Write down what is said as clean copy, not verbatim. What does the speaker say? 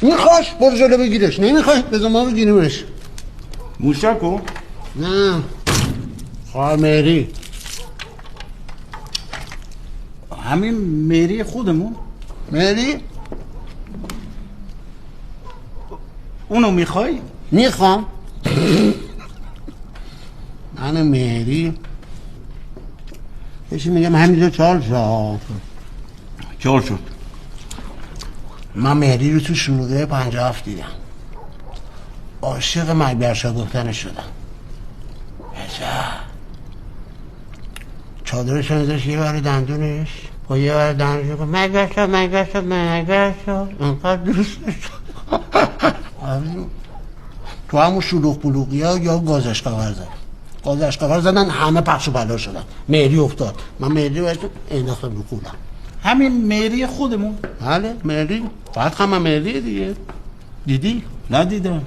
میخواش برو جلو بگیرش، نمیخوای بذار ما بگیریمش. موشکو؟ نه خواهر مهری. همین مهری خودمون؟ مهری؟ اونو میخوای؟ میخوام. من مهری کسی میگم همینجا چال شد. من مهری رو تو شروع 57 دیدم. عاشق مگبرشا دخترش شدم. چادرش رو میذاشت یه بر دندونش با یه بر دندونش گفت مگبرشا انقدر دوستش. تو همون شلوغ بلوغی ها یا گازش قبر زدن همه پخش و پلا شدن. مهری افتاد. من مهری رو انداختم رو کولم. همین مهری خودمون؟ بله مهری. فقط همه مهریه دیگه. دیدی؟ ندیدم.